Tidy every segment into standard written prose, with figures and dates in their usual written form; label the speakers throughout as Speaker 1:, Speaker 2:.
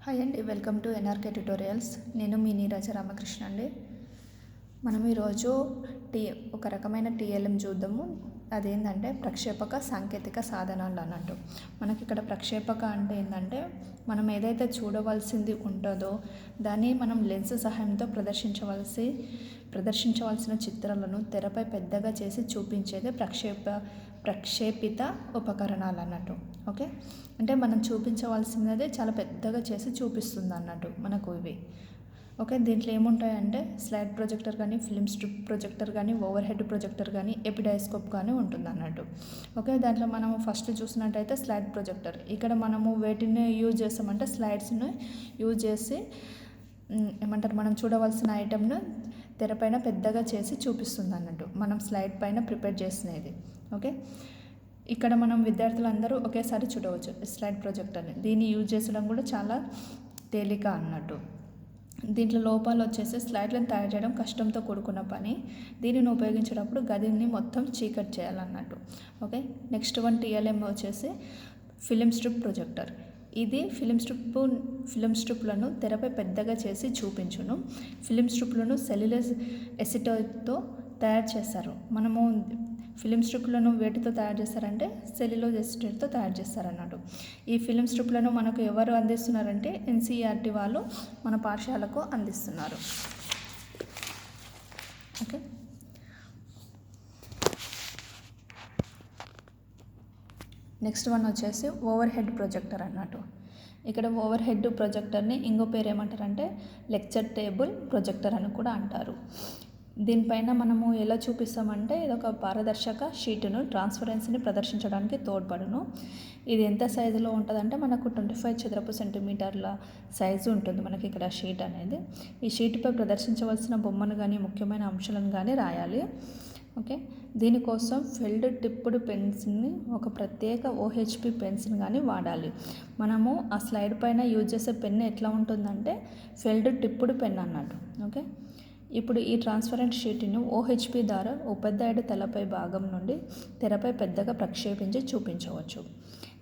Speaker 1: Hi అండి, welcome to NRK tutorials. నేను మీ నీరజ రామకృష్ణ అండి. మనం ఈరోజు ఒక రకమైన టీఎల్ఎం చూద్దాము. అదేంటంటే ప్రక్షేపక సాంకేతిక సాధనాలు అన్నట్టు. మనకి ఇక్కడ ప్రక్షేపక అంటే ఏంటంటే మనం ఏదైతే చూడవలసింది ఉంటుందో దాన్ని మనం లెన్స్ సహాయంతో ప్రదర్శించవలసిన చిత్రాలను తెరపై పెద్దగా చేసి చూపించేదే ప్రక్షేపిత ఉపకరణాలు అన్నట్టు. ఓకే, అంటే మనం చూపించవలసినదే చాలా పెద్దగా చేసి చూపిస్తుంది అన్నట్టు మనకు ఇవి. ఓకే, దీంట్లో ఏముంటాయంటే స్లైడ్ ప్రొజెక్టర్ కానీ, ఫిల్మ్ స్ట్రిప్ ప్రొజెక్టర్ కానీ, ఓవర్ హెడ్ ప్రొజెక్టర్ కానీ, ఎపిడైస్కోప్ కానీ ఉంటుంది అన్నట్టు. ఓకే, దాంట్లో మనము ఫస్ట్ చూసినట్టయితే స్లైడ్ ప్రొజెక్టర్. ఇక్కడ మనము వేటిని యూజ్ చేస్తామంటే స్లైడ్స్ని యూజ్ చేసి మనం చూడవలసిన ఐటెంను తెరపైన పెద్దగా చేసి చూపిస్తుంది అన్నట్టు. మనం స్లైడ్ పైన ప్రిపేర్ చేసినది. ఓకే, ఇక్కడ మనం విద్యార్థులందరూ ఒకేసారి చూడవచ్చు స్లైడ్ ప్రొజెక్టర్ని. దీన్ని యూజ్ చేసడం కూడా చాలా తేలిక అన్నట్టు. దీంట్లో లోపాలు వచ్చేసి స్లైడ్లను తయారు చేయడం కష్టంతో కూడుకున్న పని. దీనిని ఉపయోగించేటప్పుడు గదిని మొత్తం చీకటి చేయాలన్నట్టు. ఓకే, నెక్స్ట్ వన్ టీఎల్ఎం వచ్చేసి ఫిలిం స్ట్రిప్ ప్రొజెక్టర్. ఇది ఫిలిం స్ట్రిప్లను తెరపై పెద్దగా చేసి చూపించును. ఫిలిం స్ట్రిప్లను సెల్యులోజ్ ఎసిటేట్తో తయారు చేస్తారు. మనము ఫిలిం స్ట్రిప్లను వేటితో తయారు చేస్తారంటే సెల్యులోజ్ ఎసిటేట్తో తయారు చేస్తారన్నట్టు. ఈ ఫిలిం స్ట్రిప్లను మనకు ఎవరు అందిస్తున్నారంటే ఎన్సీఈఆర్టీ వాళ్ళు మన పాఠశాలకు అందిస్తున్నారు. ఓకే, నెక్స్ట్ వన్ వచ్చేసి ఓవర్ హెడ్ ప్రొజెక్టర్ అన్నట్టు. ఇక్కడ ఓవర్ హెడ్ ప్రొజెక్టర్ని ఇంకో పేరు ఏమంటారంటే లెక్చర్ టేబుల్ ప్రొజెక్టర్ అని కూడా అంటారు. దీనిపైన మనము ఎలా చూపిస్తామంటే ఇదొక పారదర్శక షీటును ట్రాన్స్పరెన్సీని ప్రదర్శించడానికి తోడ్పడును. ఇది ఎంత సైజులో ఉంటుందంటే మనకు 25 చదరపు సెంటీమీటర్ల సైజు ఉంటుంది మనకి ఇక్కడ షీట్ అనేది. ఈ షీటుపై ప్రదర్శించవలసిన బొమ్మను కానీ ముఖ్యమైన అంశాలను కానీ రాయాలి. ఓకే, దీనికోసం ఫెల్డ్ టిప్డ్ పెన్సిల్ని ఒక ప్రత్యేక ఓహెచ్పి పెన్సిల్ కానీ వాడాలి. మనము ఆ స్లైడ్ పైన యూజ్ చేసే పెన్ ఎట్లా ఉంటుందంటే ఫెల్డ్ టిప్డ్ పెన్ అన్నట్టు. ఓకే, ఇప్పుడు ఈ ట్రాన్స్పరెంట్ షీట్ను ఓహెచ్పి ద్వారా ఉపాధ్యాయుడి తలపై భాగం నుండి తెరపై పెద్దగా ప్రక్షేపించి చూపించవచ్చు.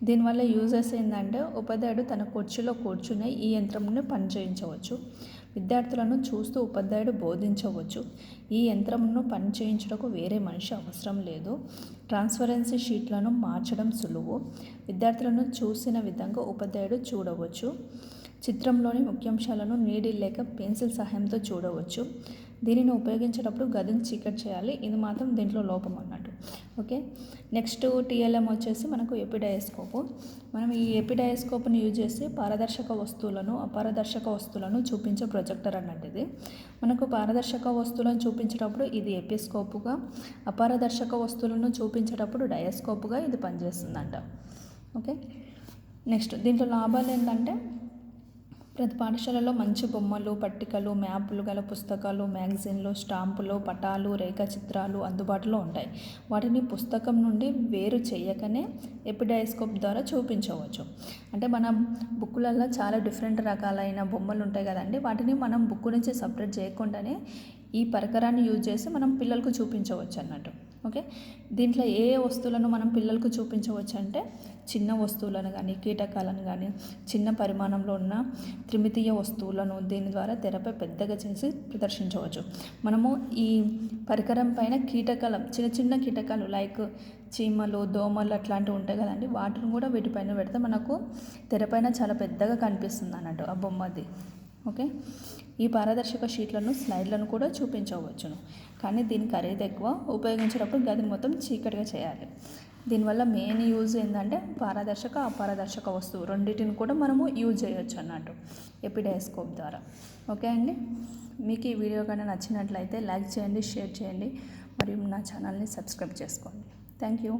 Speaker 1: దీనివల్ల యూజెస్ ఏంటంటే ఉపాధ్యాయుడు తన కుర్చీలో కూర్చుని ఈ యంత్రంను పనిచేయించవచ్చు. విద్యార్థులను చూస్తూ ఉపాధ్యాయుడు బోధించవచ్చు. ఈ యంత్రంను పనిచేయించడానికి వేరే మనిషి అవసరం లేదు. ట్రాన్స్పరెన్సీ షీట్లను మార్చడం సులువు. విద్యార్థులను చూసిన విధంగా ఉపాధ్యాయుడు చూడవచ్చు. చిత్రంలోని ముఖ్యాంశాలను నీడిల్ లేక పెన్సిల్ సహాయంతో చూడవచ్చు. దీనిని ఉపయోగించేటప్పుడు గదిని చీకటి చేయాలి. ఇది మాత్రం దీంట్లో లోపం అన్నట్టు. ఓకే, నెక్స్ట్ టీఎల్ఎం వచ్చేసి మనకు ఎపిడైస్కోపు. మనం ఈ ఎపిడైస్కోప్ని యూజ్ చేసి పారదర్శక వస్తువులను, అపారదర్శక వస్తువులను చూపించే ప్రొజెక్టర్ అన్నట్టు. ఇది మనకు పారదర్శక వస్తువులను చూపించేటప్పుడు ఇది ఎపిస్కోపుగా, అపారదర్శక వస్తువులను చూపించేటప్పుడు డయాస్కోపుగా ఇది పనిచేస్తుందంట. ఓకే, నెక్స్ట్ దీంట్లో లాభాలు ఏంటంటే ప్రతి పాఠశాలలో మంచి బొమ్మలు, పట్టికలు, మ్యాపులు గల పుస్తకాలు, మ్యాగజైన్లు, స్టాంపులు, పటాలు, రేఖాచిత్రాలు అందుబాటులో ఉంటాయి. వాటిని పుస్తకం నుండి వేరు చేయకనే ఎపిడైస్కోప్ ద్వారా చూపించవచ్చు. అంటే మన బుక్కులలో చాలా డిఫరెంట్ రకాలైన బొమ్మలు ఉంటాయి కదండి, వాటిని మనం బుక్ నుంచి సపరేట్ చేయకుండానే ఈ పరికరాన్ని యూజ్ చేసి మనం పిల్లలకు చూపించవచ్చు అన్నట్టు. ఓకే, దీంట్లో ఏ వస్తువులను మనం పిల్లలకు చూపించవచ్చు అంటే చిన్న వస్తువులను కానీ, కీటకాలను కానీ, చిన్న పరిమాణంలో ఉన్న త్రిమితీయ వస్తువులను దీని ద్వారా తెరపై పెద్దగా చేసి ప్రదర్శించవచ్చు. మనము ఈ పరికరం పైన చిన్న చిన్న కీటకాలు లైక్ చీమలు, దోమలు అట్లాంటివి ఉంటాయి కదండి, వాటిని కూడా వీటిపైన పెడితే మనకు తెరపైన చాలా పెద్దగా కనిపిస్తుంది అన్నట్టు ఆ బొమ్మది. ఓకే, ఈ పారదర్శక షీట్లను, స్లైడ్లను కూడా చూపించవచ్చును. కానీ దీని ఖరీదు ఎక్కువ. ఉపయోగించేటప్పుడు గదిని మొత్తం చీకటిగా చేయాలి. దీనివల్ల మెయిన్ యూజ్ ఏంటంటే పారదర్శక, అపారదర్శక వస్తువు రెండింటిని కూడా మనము యూజ్ చేయొచ్చు అన్నట్టు ఎపిడైస్కోప్ ద్వారా. ఓకే అండి, మీకు ఈ వీడియో కానీ నచ్చినట్లయితే లైక్ చేయండి, షేర్ చేయండి, మరియు నా ఛానల్ని సబ్స్క్రైబ్ చేసుకోండి. Thank you.